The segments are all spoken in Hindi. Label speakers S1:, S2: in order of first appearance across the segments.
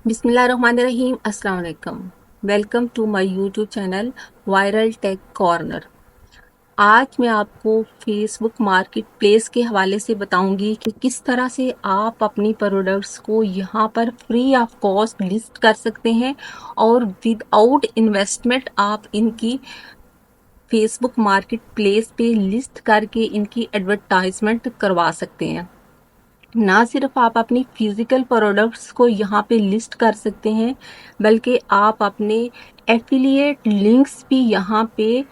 S1: बिस्मिल्लाहिर्रहमानिर्रहीम। अस्सलाम वालेकुम। Welcome to my YouTube channel viral tech corner. आज मैं आपको फेसबुक मार्केट प्लेस के हवाले से बताऊंगी कि किस तरह से आप अपनी प्रोडक्ट्स को यहाँ पर फ्री ऑफ कॉस्ट लिस्ट कर सकते हैं और विदाउट इन्वेस्टमेंट आप इनकी फेसबुक मार्केट प्लेस पे लिस्ट करके इनकी एडवर्टाइजमेंट करवा सकते हैं। ना सिर्फ आप अपनी फिजिकल प्रोडक्ट्स को यहाँ पे लिस्ट कर सकते हैं, बल्कि आप अपने एफिलिएट लिंक्स भी यहाँ पे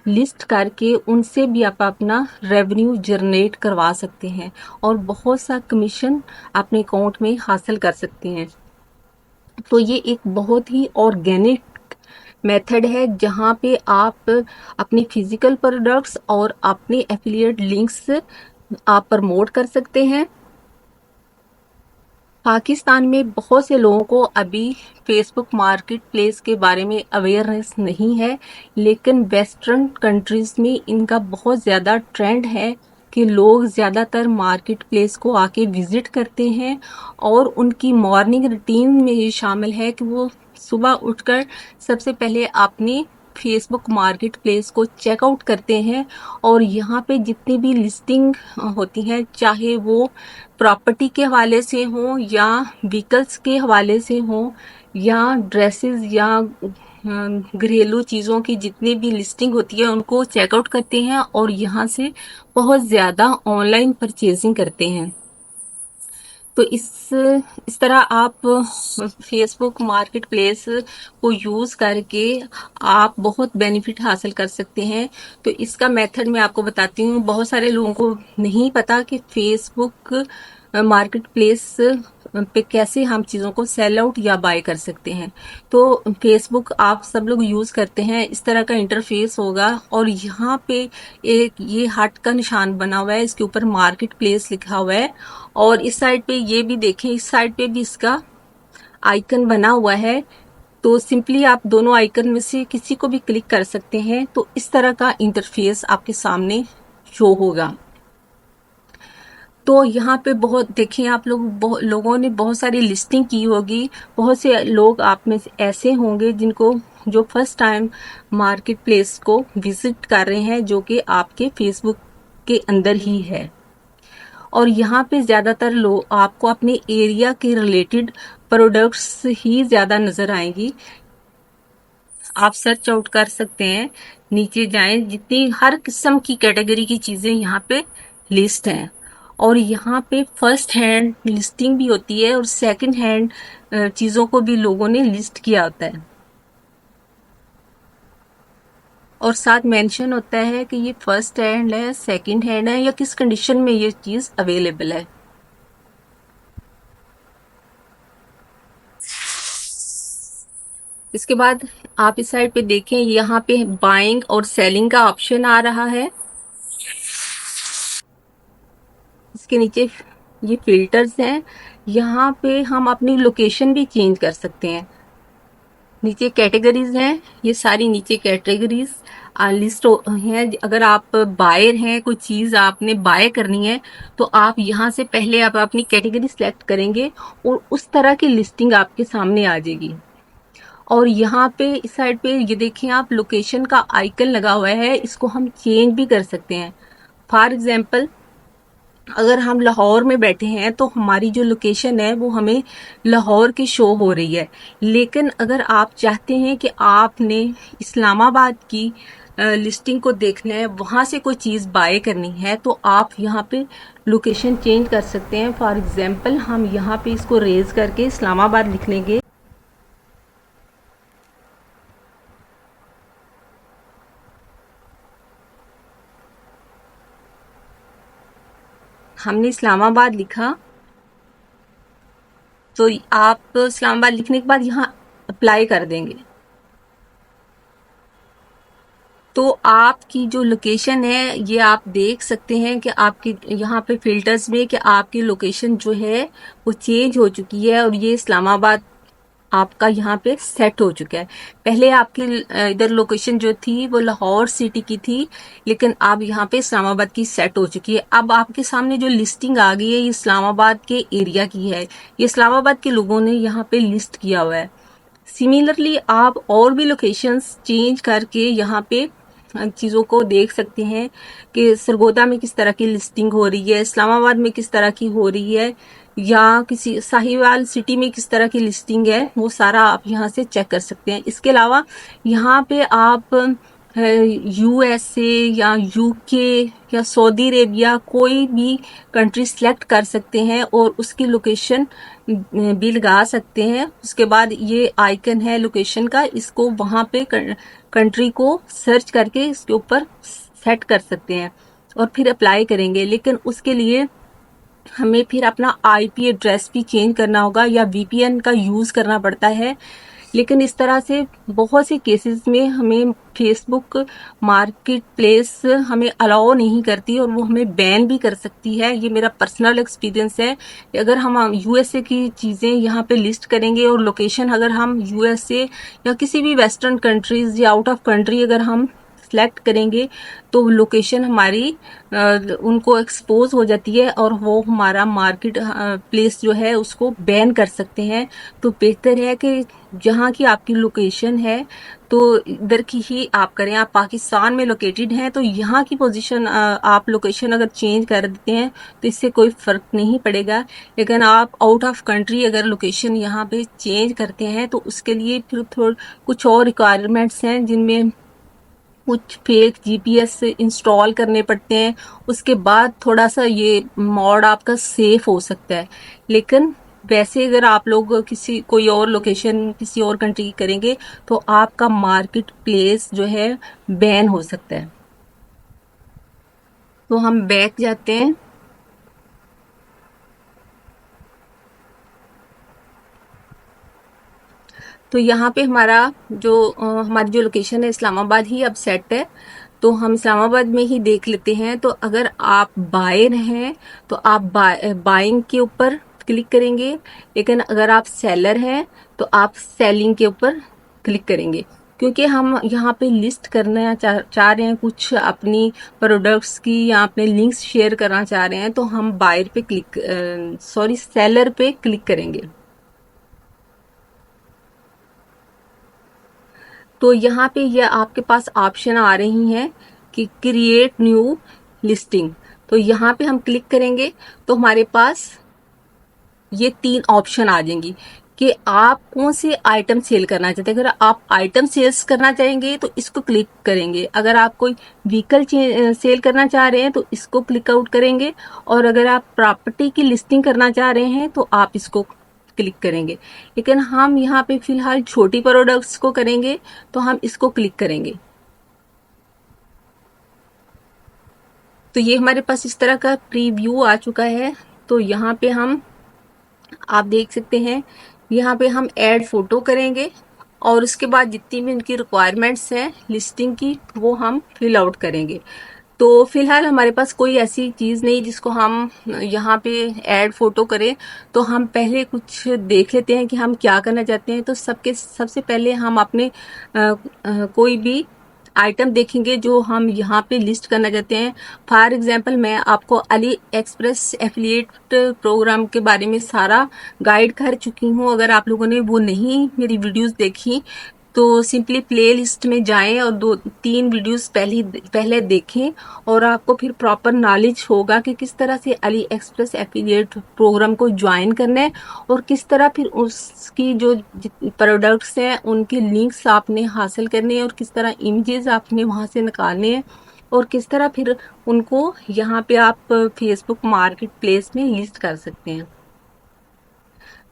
S1: लिस्ट करके उनसे भी आप अपना रेवेन्यू जनरेट करवा सकते हैं और बहुत सा कमीशन अपने अकाउंट में हासिल कर सकते हैं। तो ये एक बहुत ही ऑर्गेनिक मेथड है जहाँ पे आप अपनी फिजिकल प्रोडक्ट्स और अपने एफिलिएट लिंक्स आप प्रमोट कर सकते हैं। पाकिस्तान में बहुत से लोगों को अभी फेसबुक मार्केट प्लेस के बारे में अवेयरनेस नहीं है, लेकिन वेस्टर्न कंट्रीज में इनका बहुत ज़्यादा ट्रेंड है कि लोग ज़्यादातर मार्केट प्लेस को आके विज़िट करते हैं और उनकी मॉर्निंग रूटीन में ये शामिल है कि वो सुबह उठकर सबसे पहले अपनी फेसबुक मार्केट प्लेस को चेकआउट करते हैं और यहाँ पे जितनी भी लिस्टिंग होती हैं, चाहे वो प्रॉपर्टी के हवाले से हो या व्हीकल्स के हवाले से हो या ड्रेसेस या घरेलू चीज़ों की जितनी भी लिस्टिंग होती है उनको चेकआउट करते हैं और यहाँ से बहुत ज़्यादा ऑनलाइन परचेजिंग करते हैं। तो इस तरह आप फेसबुक मार्केट प्लेस को यूज़ करके आप बहुत बेनिफिट हासिल कर सकते हैं। तो इसका मेथड मैं आपको बताती हूँ। बहुत सारे लोगों को नहीं पता कि फेसबुक मार्केट प्लेस पे कैसे हम चीज़ों को सेल आउट या बाय कर सकते हैं। तो फेसबुक आप सब लोग यूज़ करते हैं, इस तरह का इंटरफेस होगा और यहाँ पे एक ये हार्ट का निशान बना हुआ है, इसके ऊपर मार्केट प्लेस लिखा हुआ है और इस साइड पे ये भी देखें, इस साइड पे भी इसका आइकन बना हुआ है। तो सिंपली आप दोनों आइकन में से किसी को भी क्लिक कर सकते हैं। तो इस तरह का इंटरफेस आपके सामने शो होगा। तो यहाँ पे बहुत देखिए, आप लोगों ने बहुत सारी लिस्टिंग की होगी। बहुत से लोग आप में से ऐसे होंगे जिनको जो फर्स्ट टाइम मार्केट प्लेस को विजिट कर रहे हैं, जो कि आपके फेसबुक के अंदर ही है। और यहाँ पे ज़्यादातर लोग आपको अपने एरिया के रिलेटेड प्रोडक्ट्स ही ज़्यादा नज़र आएंगी। आप सर्च आउट कर सकते हैं, नीचे जाएं, जितनी हर किस्म की कैटेगरी की चीज़ें यहाँ पे लिस्ट हैं। और यहाँ पे फर्स्ट हैंड लिस्टिंग भी होती है और सेकंड हैंड चीज़ों को भी लोगों ने लिस्ट किया होता है और साथ मेंशन होता है कि ये फर्स्ट हैंड है, सेकंड हैंड है या किस कंडीशन में ये चीज़ अवेलेबल है। इसके बाद आप इस साइड पे देखें, यहाँ पे बाइंग और सेलिंग का ऑप्शन आ रहा है। इसके नीचे ये फिल्टर्स हैं, यहाँ पे हम अपनी लोकेशन भी चेंज कर सकते हैं। नीचे कैटेगरीज हैं, ये सारी नीचे कैटेगरीज लिस्ट है। अगर आप बायर हैं, कोई चीज़ आपने बाय करनी है तो आप यहाँ से पहले आप अपनी कैटेगरी सेलेक्ट करेंगे और उस तरह की लिस्टिंग आपके सामने आ जाएगी। और यहाँ पे इस साइड पे ये देखिए, आप लोकेशन का आइकन लगा हुआ है, इसको हम चेंज भी कर सकते हैं। फॉर एग्जांपल, अगर हम लाहौर में बैठे हैं तो हमारी जो लोकेशन है वो हमें लाहौर की शो हो रही है, लेकिन अगर आप चाहते हैं कि आपने इस्लामाबाद की लिस्टिंग को देखना है, वहाँ से कोई चीज़ बाय करनी है, तो आप यहाँ पे लोकेशन चेंज कर सकते हैं। फॉर एग्जांपल, हम यहाँ पे इसको रेज करके इस्लामाबाद लिख लेंगे। हमने इस्लामाबाद लिखा, तो आप इस्लामाबाद लिखने के बाद यहाँ अप्लाई कर देंगे तो आपकी जो लोकेशन है ये आप देख सकते हैं कि आपकी यहाँ पे फिल्टर्स में कि आपकी लोकेशन जो है वो चेंज हो चुकी है और ये इस्लामाबाद आपका यहाँ पे सेट हो चुका है। पहले आपकी इधर लोकेशन जो थी वो लाहौर सिटी की थी, लेकिन अब यहाँ पे इस्लामाबाद की सेट हो चुकी है। अब आपके सामने जो लिस्टिंग आ गई है ये इस्लामाबाद के एरिया की है, ये इस्लामाबाद के लोगों ने यहाँ पे लिस्ट किया हुआ है। सिमिलरली आप और भी लोकेशंस चेंज करके यहाँ पे चीज़ों को देख सकते हैं कि सरगोदा में किस तरह की लिस्टिंग हो रही है, इस्लामाबाद में किस तरह की हो रही है, या किसी साहिवाल सिटी में किस तरह की लिस्टिंग है, वो सारा आप यहाँ से चेक कर सकते हैं। इसके अलावा यहाँ पे आप यूएसए या यूके या सऊदी अरेबिया कोई भी कंट्री सेलेक्ट कर सकते हैं और उसकी लोकेशन भी लगा सकते हैं। उसके बाद ये आइकन है लोकेशन का, इसको वहाँ पे कंट्री को सर्च करके इसके ऊपर सेट कर सकते हैं और फिर अप्लाई करेंगे। लेकिन उसके लिए हमें फिर अपना आईपी एड्रेस भी चेंज करना होगा या वीपीएन का यूज़ करना पड़ता है। लेकिन इस तरह से बहुत से केसेस में हमें फेसबुक मार्केट प्लेस हमें अलाउ नहीं करती और वो हमें बैन भी कर सकती है। ये मेरा पर्सनल एक्सपीरियंस है। अगर हम यूएसए की चीज़ें यहाँ पे लिस्ट करेंगे और लोकेशन अगर हम यूएसए या किसी भी वेस्टर्न कंट्रीज या आउट ऑफ कंट्री अगर हम सेलेक्ट करेंगे तो लोकेशन हमारी उनको एक्सपोज हो जाती है और वो हमारा मार्केट प्लेस जो है उसको बैन कर सकते हैं। तो बेहतर है कि जहाँ की आपकी लोकेशन है तो इधर की ही आप करें। आप पाकिस्तान में लोकेटेड हैं तो यहाँ की पोजीशन आप लोकेशन अगर चेंज कर देते हैं तो इससे कोई फ़र्क नहीं पड़ेगा। लेकिन आप आउट ऑफ कंट्री अगर लोकेशन यहाँ पे चेंज करते हैं तो उसके लिए फिर कुछ और रिक्वायरमेंट्स हैं, जिनमें कुछ फेक जीपीएस इंस्टॉल करने पड़ते हैं। उसके बाद थोड़ा सा ये मॉड आपका सेफ हो सकता है। लेकिन वैसे अगर आप लोग किसी कोई और लोकेशन किसी और कंट्री की करेंगे तो आपका मार्केट प्लेस जो है बैन हो सकता है। तो हम बैक जाते हैं। तो यहाँ पे हमारी जो लोकेशन है इस्लामाबाद ही अब सेट है, तो हम इस्लामाबाद में ही देख लेते हैं। तो अगर आप बायर हैं तो आप बाइंग के ऊपर क्लिक करेंगे, लेकिन अगर आप सेलर हैं तो आप सेलिंग के ऊपर क्लिक करेंगे। क्योंकि हम यहाँ पे लिस्ट करना चाह रहे हैं कुछ अपनी प्रोडक्ट्स की या अपने लिंक्स शेयर करना चाह रहे हैं, तो हम बायर पे सेलर पे क्लिक करेंगे। तो यहाँ पे ये आपके पास ऑप्शन आ रही हैं कि क्रिएट न्यू लिस्टिंग। तो यहाँ पे हम क्लिक करेंगे तो हमारे पास ये 3 ऑप्शन आ जाएंगी कि आप कौन से आइटम सेल करना चाहते हैं। अगर आप आइटम सेल्स करना चाहेंगे तो इसको क्लिक करेंगे, अगर आप कोई व्हीकल सेल करना चाह रहे हैं तो इसको क्लिक आउट करेंगे, और अगर आप प्रॉपर्टी की लिस्टिंग करना चाह रहे हैं तो आप इसको क्लिक करेंगे। लेकिन हम यहाँ पे फिलहाल छोटी प्रोडक्ट्स को करेंगे तो हम इसको क्लिक करेंगे। तो ये हमारे पास इस तरह का प्रीव्यू आ चुका है। तो यहाँ पे आप देख सकते हैं, यहाँ पे हम ऐड फोटो करेंगे और उसके बाद जितनी भी इनकी रिक्वायरमेंट्स हैं लिस्टिंग की वो हम फिल आउट करेंगे। तो फिलहाल हमारे पास कोई ऐसी चीज़ नहीं जिसको हम यहाँ पे ऐड फोटो करें। तो हम पहले कुछ देख लेते हैं कि हम क्या करना चाहते हैं। तो सबसे पहले हम अपने कोई भी आइटम देखेंगे जो हम यहाँ पे लिस्ट करना चाहते हैं। फॉर एग्जांपल मैं आपको अली एक्सप्रेस एफिलिएट प्रोग्राम के बारे में सारा गाइड कर चुकी हूँ। अगर आप लोगों ने वो नहीं मेरी वीडियोस देखी तो सिंपली प्ले लिस्ट में जाएं और 2-3 वीडियोस पहले देखें और आपको फिर प्रॉपर नॉलेज होगा कि किस तरह से अली एक्सप्रेस एफिलिएट प्रोग्राम को ज्वाइन करना है और किस तरह फिर उसकी जो प्रोडक्ट्स हैं उनके लिंक्स आपने हासिल करने हैं और किस तरह इमेजेस आपने वहाँ से निकालने हैं और किस तरह फिर उनको यहाँ पे आप फेसबुक मार्केट प्लेस में लिस्ट कर सकते हैं।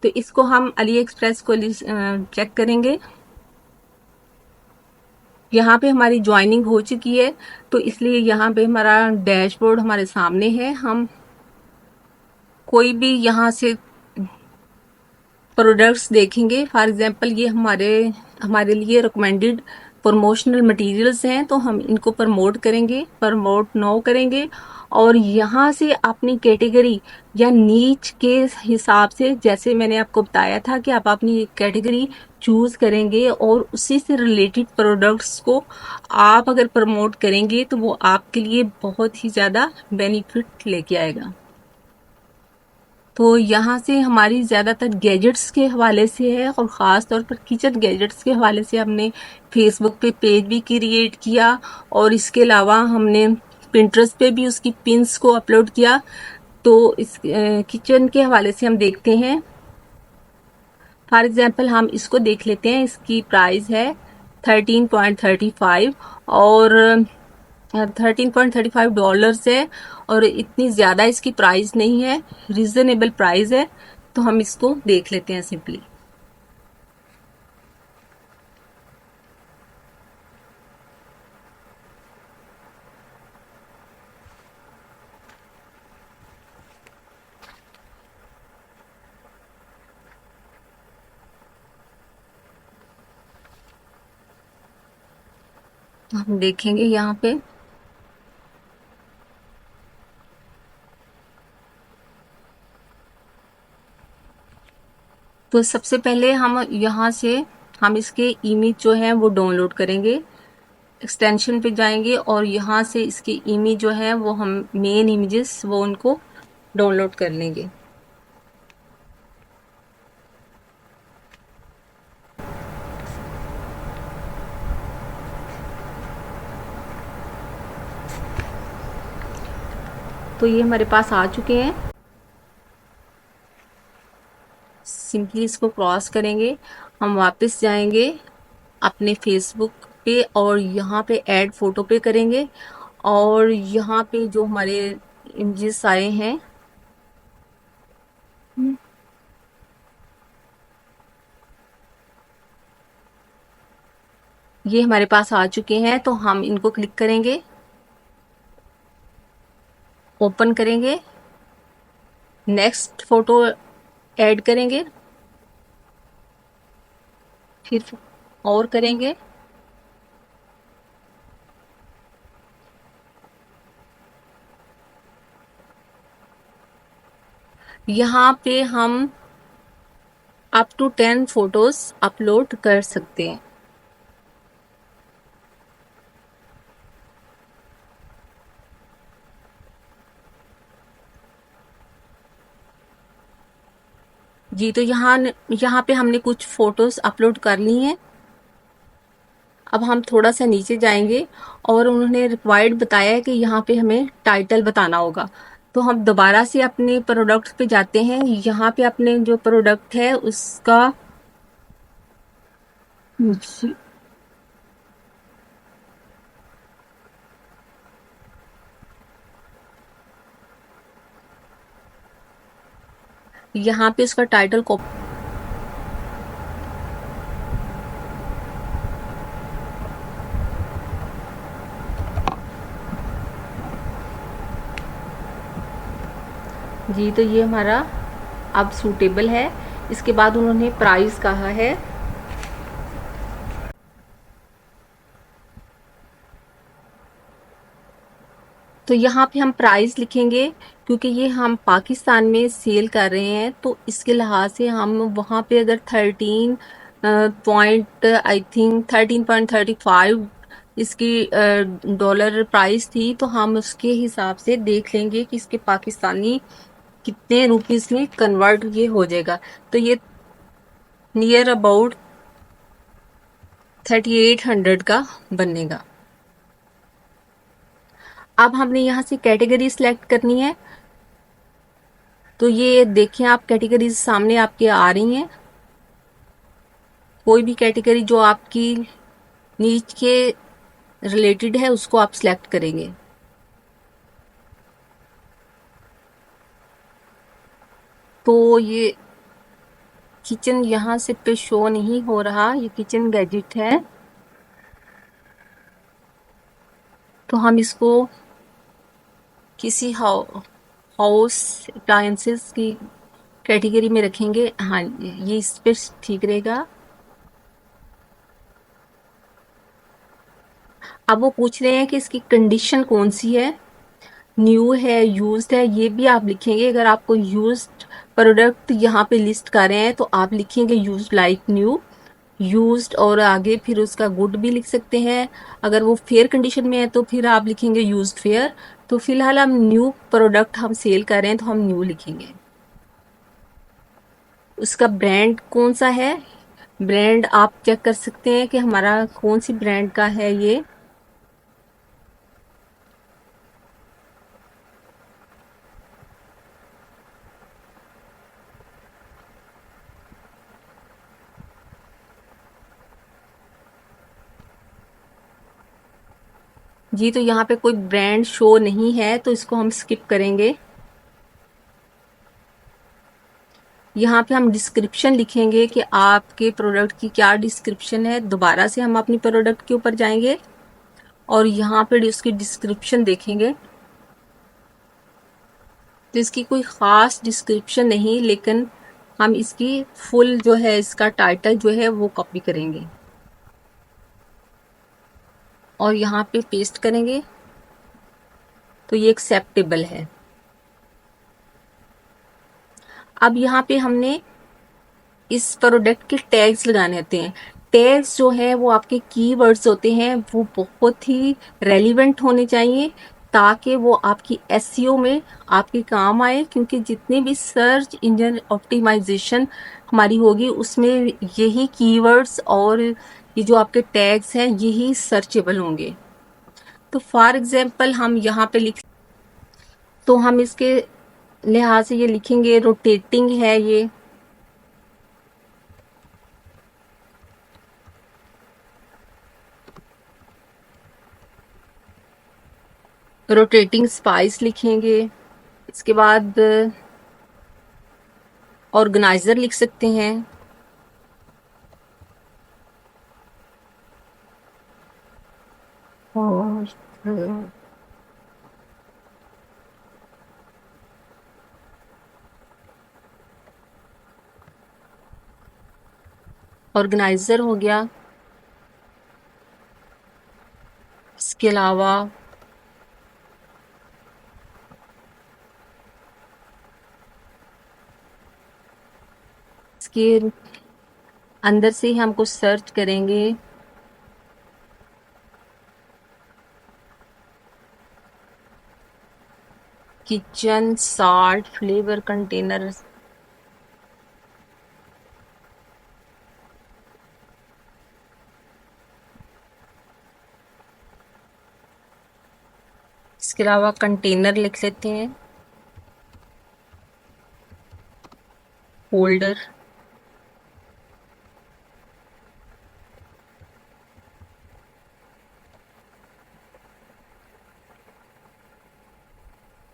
S1: तो इसको हम अली एक्सप्रेस को चेक करेंगे। यहाँ पे हमारी ज्वाइनिंग हो चुकी है तो इसलिए यहाँ पे हमारा डैशबोर्ड हमारे सामने है। हम कोई भी यहाँ से प्रोडक्ट्स देखेंगे। फॉर एग्जांपल ये हमारे लिए रिकमेंडेड प्रमोशनल मटेरियल्स हैं तो हम इनको प्रमोट करेंगे, प्रमोट नो करेंगे। और यहाँ से अपनी कैटेगरी या नीच के हिसाब से, जैसे मैंने आपको बताया था कि आप अपनी कैटेगरी चूज करेंगे और उसी से रिलेटेड प्रोडक्ट्स को आप अगर प्रमोट करेंगे तो वो आपके लिए बहुत ही ज़्यादा बेनिफिट लेके आएगा। तो यहाँ से हमारी ज़्यादातर गैजेट्स के हवाले से है और ख़ास तौर पर किचन गैजेट्स के हवाले से हमने फेसबुक पे पेज भी क्रिएट किया और इसके अलावा हमने पिंटरेस्ट पे भी उसकी पिन्स को अपलोड किया। तो इस किचन के हवाले से हम देखते हैं, फॉर एग्जांपल हम इसको देख लेते हैं। इसकी प्राइस है 13.35 और $13.35 है और इतनी ज़्यादा इसकी प्राइस नहीं है, रीज़नेबल प्राइस है। तो हम इसको देख लेते हैं सिंपली। तो हम देखेंगे यहाँ पे तो सबसे पहले हम यहाँ से हम इसके इमेज जो है वो डाउनलोड करेंगे। एक्सटेंशन पे जाएंगे और यहाँ से इसकी इमेज जो है वो हम मेन इमेजेस वो उनको डाउनलोड कर लेंगे। तो ये हमारे पास आ चुके हैं। सिंपली इसको क्रॉस करेंगे, हम वापस जाएंगे अपने फेसबुक पे और यहाँ पे ऐड फोटो पे करेंगे और यहाँ पे जो हमारे इमेजेस आए हैं ये हमारे पास आ चुके हैं। तो हम इनको क्लिक करेंगे, ओपन करेंगे, नेक्स्ट फोटो ऐड करेंगे, फिर और करेंगे, यहाँ पे हम अप टू 10 फोटोज अपलोड कर सकते हैं। जी तो यहाँ पे हमने कुछ फोटोज अपलोड कर ली हैं। अब हम थोड़ा सा नीचे जाएंगे और उन्होंने रिक्वायर्ड बताया है कि यहाँ पे हमें टाइटल बताना होगा। तो हम दोबारा से अपने प्रोडक्ट पे जाते हैं। यहाँ पे अपने जो प्रोडक्ट है उसका यहाँ पे उसका टाइटल कॉपी जी तो ये हमारा अब सूटेबल है। इसके बाद उन्होंने प्राइस कहा है। तो यहाँ पे हम प्राइस लिखेंगे क्योंकि ये हम पाकिस्तान में सेल कर रहे हैं तो इसके लिहाज से हम वहाँ पे अगर 13 पॉइंट आई थिंक 13.35 इसकी डॉलर प्राइस थी तो हम उसके हिसाब से देख लेंगे कि इसके पाकिस्तानी कितने रुपीस में कन्वर्ट ये हो जाएगा। तो ये नियर अबाउट 3800 का बनेगा। अब हमने यहाँ से कैटेगरी सिलेक्ट करनी है। तो ये देखें आप कैटेगरीज सामने आपके आ रही हैं। कोई भी कैटेगरी जो आपकी नीच के रिलेटेड है उसको आप सिलेक्ट करेंगे। तो ये किचन यहाँ से पे शो नहीं हो रहा, ये किचन गैजेट है। तो हम इसको किसी हाउस अप्लायंसेस की कैटेगरी में रखेंगे। हाँ ये इस पे ठीक रहेगा। अब वो पूछ रहे हैं कि इसकी कंडीशन कौन सी है, न्यू है, यूज्ड है, ये भी आप लिखेंगे। अगर आपको यूज्ड प्रोडक्ट यहाँ पे लिस्ट कर रहे हैं तो आप लिखेंगे यूज्ड लाइक न्यू, यूज्ड, और आगे फिर उसका गुड भी लिख सकते हैं। अगर वो फेयर कंडीशन में है तो फिर आप लिखेंगे यूज्ड फेयर। तो फिलहाल हम न्यू प्रोडक्ट हम सेल कर रहे हैं तो हम न्यू लिखेंगे। उसका ब्रांड कौन सा है, ब्रांड आप चेक कर सकते हैं कि हमारा कौन सी ब्रांड का है ये। जी, तो यहाँ पे कोई ब्रांड शो नहीं है तो इसको हम स्किप करेंगे। यहाँ पे हम डिस्क्रिप्शन लिखेंगे कि आपके प्रोडक्ट की क्या डिस्क्रिप्शन है। दोबारा से हम अपनी प्रोडक्ट के ऊपर जाएंगे और यहाँ पे उसकी डिस्क्रिप्शन देखेंगे। तो इसकी कोई ख़ास डिस्क्रिप्शन नहीं, लेकिन हम इसकी फुल जो है, इसका टाइटल जो है वो कॉपी करेंगे और यहाँ पे पेस्ट करेंगे तो ये एक्सेप्टेबल है। अब यहाँ पे हमने इस प्रोडक्ट के टैग्स लगाने होते हैं। टैग्स जो है वो आपके कीवर्ड्स होते हैं, वो बहुत ही रेलिवेंट होने चाहिए ताकि वो आपकी एसईओ में आपके काम आए, क्योंकि जितने भी सर्च इंजन ऑप्टिमाइजेशन हमारी होगी उसमें यही कीवर्ड्स और ये जो आपके टैग्स हैं यही सर्चेबल होंगे। तो फॉर एग्जांपल हम यहाँ पे लिख, तो हम इसके लिहाज से ये लिखेंगे रोटेटिंग है, ये रोटेटिंग स्पाइस लिखेंगे। इसके बाद ऑर्गेनाइजर लिख सकते हैं। और ऑर्गेनाइजर हो गया। इसके अलावा इसके अंदर से ही हम कुछ सर्च करेंगे। किचन साल्ट फ्लेवर कंटेनर, इसके अलावा कंटेनर लिख लेते हैं, होल्डर।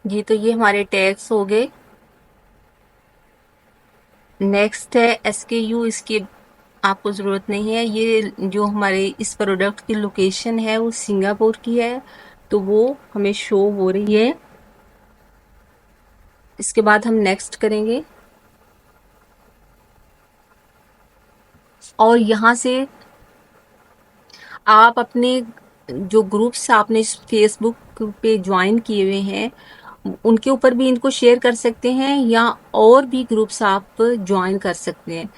S1: जी, तो ये हमारे टैग्स हो गए। नेक्स्ट है एसकेयू, इसकी आपको ज़रूरत नहीं है। ये जो हमारे इस प्रोडक्ट की लोकेशन है वो सिंगापुर की है, तो वो हमें शो हो रही है। इसके बाद हम नेक्स्ट करेंगे और यहाँ से आप अपने जो ग्रुप्स आपने फेसबुक पे ज्वाइन किए हुए हैं उनके ऊपर भी इनको शेयर कर सकते हैं, या और भी ग्रुप्स आप ज्वाइन कर सकते हैं,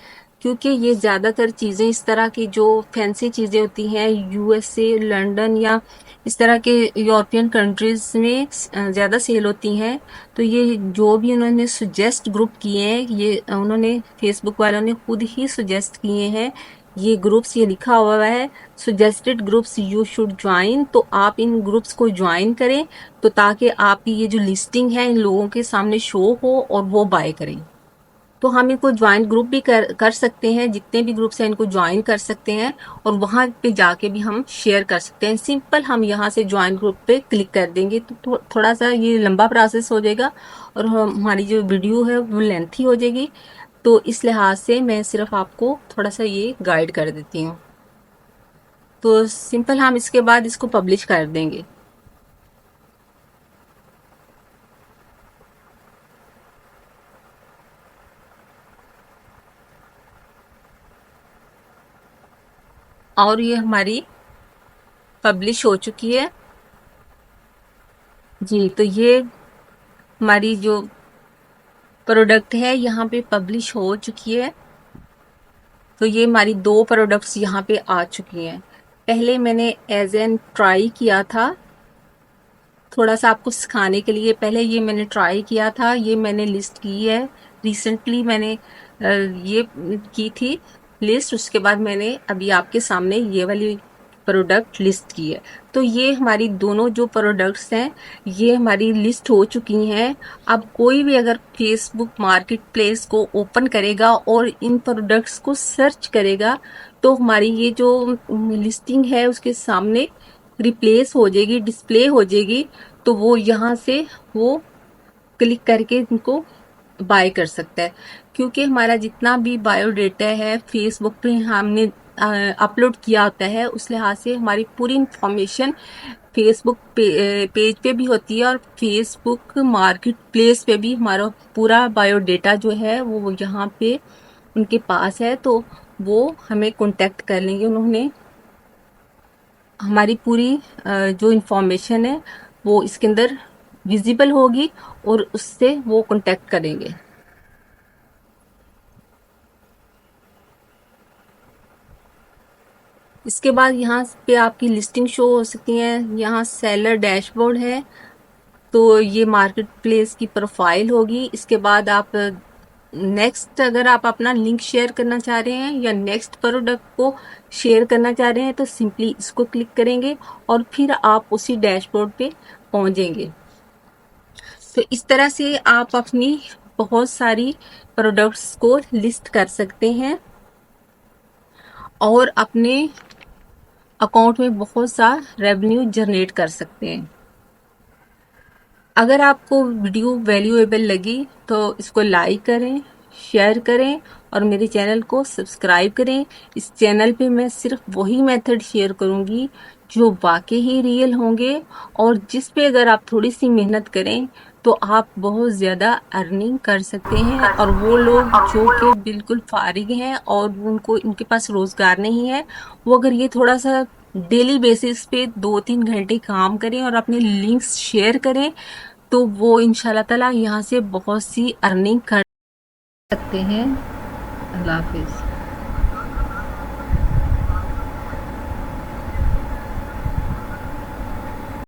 S1: क्योंकि ये ज़्यादातर चीज़ें इस तरह की जो फैंसी चीज़ें होती हैं यूएसए, लंदन या इस तरह के यूरोपियन कंट्रीज़ में ज़्यादा सेल होती हैं। तो ये जो भी उन्होंने सुजेस्ट ग्रुप किए हैं, ये उन्होंने फेसबुक वालों ने खुद ही सुजेस्ट किए हैं। ये ग्रुप्स, ये लिखा हुआ है suggested groups you should join, तो आप इन ग्रुप्स को ज्वाइन करें तो ताकि आपकी ये जो लिस्टिंग है इन लोगों के सामने शो हो और वो बाय करें। तो हम इनको ज्वाइन ग्रुप भी कर सकते हैं, जितने भी ग्रुप्स हैं इनको ज्वाइन कर सकते हैं और वहाँ पे जाके भी हम शेयर कर सकते हैं। सिंपल हम यहाँ से ज्वाइन ग्रुप पे क्लिक कर देंगे तो थोड़ा सा ये लंबा प्रोसेस हो जाएगा और हमारी जो वीडियो है वो लेंथी हो जाएगी। तो इस लिहाज से मैं सिर्फ आपको थोड़ा सा ये गाइड कर देती हूँ। तो सिंपल हम इसके बाद इसको पब्लिश कर देंगे। और ये हमारी पब्लिश हो चुकी है जी। तो ये हमारी जो प्रोडक्ट है यहाँ पे पब्लिश हो चुकी है। तो ये हमारी 2 प्रोडक्ट्स यहाँ पे आ चुकी हैं। पहले मैंने एज एन ट्राई किया था, थोड़ा सा आपको सिखाने के लिए। पहले ये मैंने ट्राई किया था, ये मैंने लिस्ट की है रिसेंटली। मैंने ये की थी लिस्ट, उसके बाद मैंने अभी आपके सामने ये वाली प्रोडक्ट लिस्ट की है। तो ये हमारी दोनों जो प्रोडक्ट्स हैं ये हमारी लिस्ट हो चुकी हैं। अब कोई भी अगर फेसबुक मार्केट प्लेस को ओपन करेगा और इन प्रोडक्ट्स को सर्च करेगा तो हमारी ये जो लिस्टिंग है उसके सामने रिप्लेस हो जाएगी, डिस्प्ले हो जाएगी। तो वो यहाँ से वो क्लिक करके इनको बाय कर सकता है। क्योंकि हमारा जितना भी बायोडेटा है फेसबुक पे हमने अपलोड किया होता है, उस लिहाज से हमारी पूरी इंफॉर्मेशन फेसबुक पेज पे भी होती है और फेसबुक मार्केट प्लेस पे भी हमारा पूरा बायोडेटा जो है वो यहाँ पे उनके पास है। तो वो हमें कांटेक्ट कर लेंगे, उन्होंने हमारी पूरी जो इंफॉर्मेशन है वो इसके अंदर विजिबल होगी और उससे वो कांटेक्ट करेंगे। इसके बाद यहाँ पे आपकी लिस्टिंग शो हो सकती है। यहाँ सेलर डैशबोर्ड है, तो ये मार्केट प्लेस की प्रोफाइल होगी। इसके बाद आप नेक्स्ट, अगर आप अपना लिंक शेयर करना चाह रहे हैं या नेक्स्ट प्रोडक्ट को शेयर करना चाह रहे हैं तो सिंपली इसको क्लिक करेंगे और फिर आप उसी डैशबोर्ड पे पहुंचेंगे। तो इस तरह से आप अपनी बहुत सारी प्रोडक्ट्स को लिस्ट कर सकते हैं और अपने अकाउंट में बहुत सा रेवेन्यू जनरेट कर सकते हैं। अगर आपको वीडियो वैल्यूएबल लगी तो इसको लाइक करें, शेयर करें और मेरे चैनल को सब्सक्राइब करें। इस चैनल पे मैं सिर्फ वही मेथड शेयर करूंगी जो वाकई ही रियल होंगे और जिस पे अगर आप थोड़ी सी मेहनत करें तो आप बहुत ज़्यादा अर्निंग कर सकते हैं। और वो लोग जो कि बिल्कुल फारिग हैं और उनको इनके पास रोज़गार नहीं है, वो अगर ये थोड़ा सा डेली बेसिस पे 2-3 घंटे काम करें और अपने लिंक्स शेयर करें तो वो इंशाल्लाह ताला यहाँ से बहुत सी अर्निंग कर सकते हैं। अल्लाह हाफिज़।